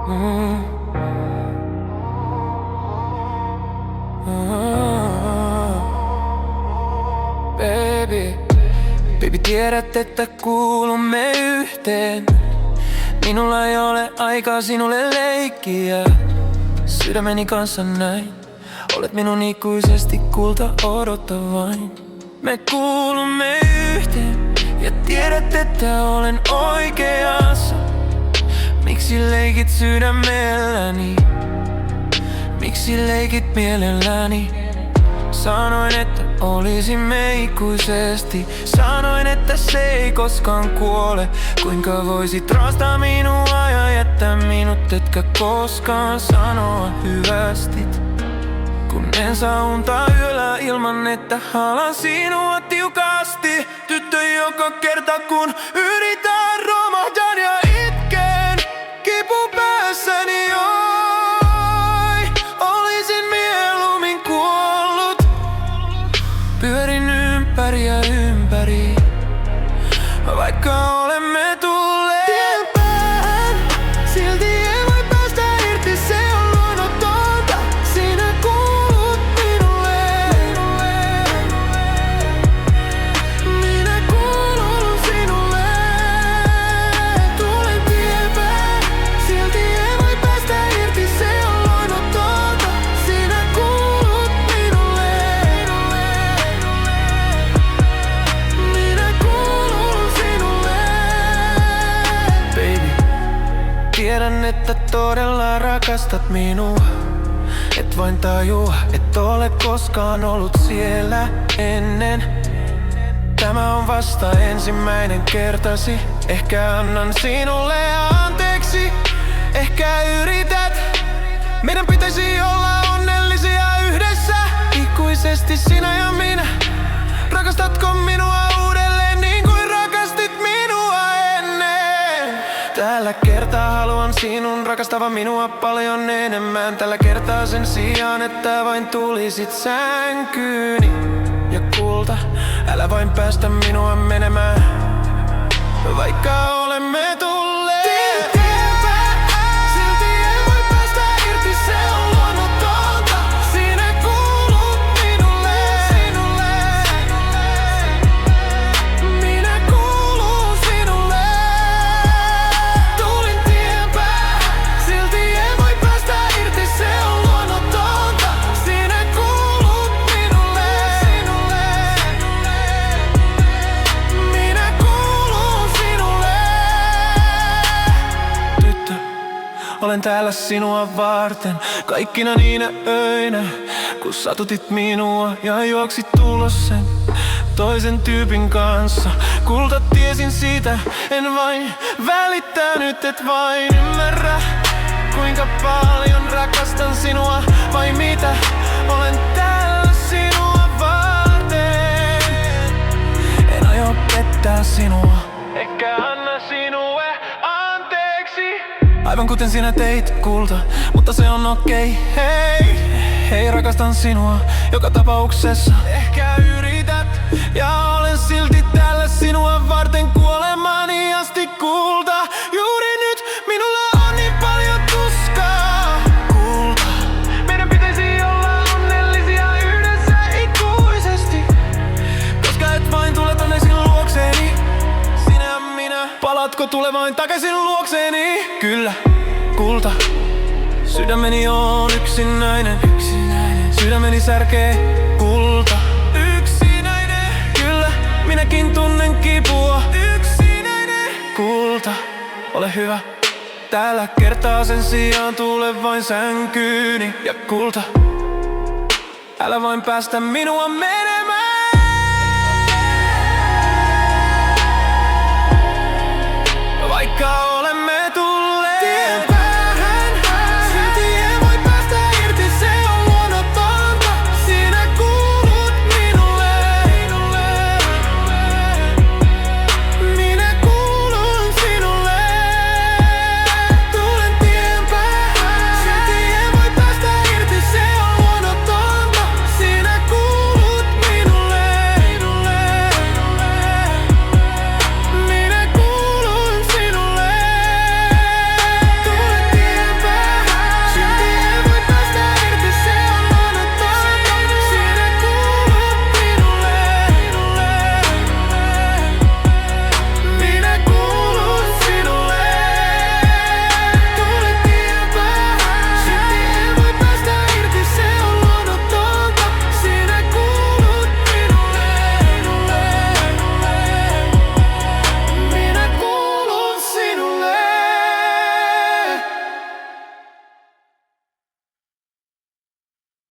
Mm. Baby, tiedät, että kuulumme yhteen. Minulla ei ole aikaa sinulle leikkiä. Sydämeni kanssa näin. Olet minun ikuisesti, kulta, odota vain. Me kuulumme yhteen ja tiedät, että olen oikeassa. Miksi leikit sydämelläni? Miksi leikit mielelläni? Sanoin, että olisimme ikuisesti. Sanoin, että se ei koskaan kuole. Kuinka voisit raastaa minua ja jättää minut, etkä koskaan sanoa hyvästit? Kun en saa unta yöllä ilman, että halaan sinua tiukasti. Tyttö, joka kerta kun yritän, romahdan ja itken. Kipu päässäni oi, olisin mieluummin kuollut. Pyörin ympäri ja ympäri, vaikka olemme tulleet tien päähän. Silti ei voi päästä irti, se on luonnotonta. Sinä kuulut minulle. Minä kuulun sinulle. Tulen tien päähän. Silti ei voi päästä irti, se on luonnotonta. Sinä kuulut minulle. Minä kuulun sinulle. Baby, tiedän, että todella rakastat minua. Et vain tajua, et ole koskaan ollut siellä ennen. Tämä on vasta ensimmäinen kertasi. Ehkä annan sinulle anteeksi. Ehkä yrität. Meidän pitäisi olla onnellisia yhdessä. Ikuisesti sinä ja minä. Rakastatko minua uudelleen niin kuin rakastit minua ennen? Tällä kertaa haluan sinun rakastavan minua paljon enemmän. Tällä kertaa sen sijaan, että vain tulisit sänkyyni. Ja kulta, älä vain päästä minua menemään, vaikka olemme tulleet tien päähän. Silti ei voi päästä irti, se on luonnotonta. Sinä kuulut minulle. Minä kuulun sinulle. Tulin tien päähän. Silti ei voi päästä irti, se on luonnotonta. Sinä kuulut minulle. Minä kuulun sinulle. Tyttö, olen täällä sinua varten. Kaikkina niinä öinä, kun satutit minua ja juoksit ulos sen toisen tyypin kanssa. Kulta, tiesin siitä, en vain välittänyt, et vain ymmärrä, kuinka paljon rakastan sinua. Vai mitä, olen täällä sinua varten. En aio pettää sinua, ehkä anna sinulle anteeksi. Aivan kuten sinä teit, kulta, mutta se on okei. Hei, hei, rakastan sinua joka tapauksessa. Ehkä yrität, ja olen silti täällä sinua varten kuolemaani asti, kulta. Juuri nyt minulla on niin paljon tuskaa, kulta. Meidän pitäisi olla onnellisia yhdessä ikuisesti, koska et vain tule takaisin luokseeni. Sinä ja minä, palatko tule vain takaisin luokseeni? Kyllä, kulta. Sydämeni on yksinäinen. Sydämeni särkee, kulta. Yksinäinen. Kyllä, minäkin tunnen kipua. Yksinäinen. Kulta, ole hyvä. Tällä kertaa sen sijaan tule vain sänkyyni. Ja kulta, älä vain päästä minua menemään.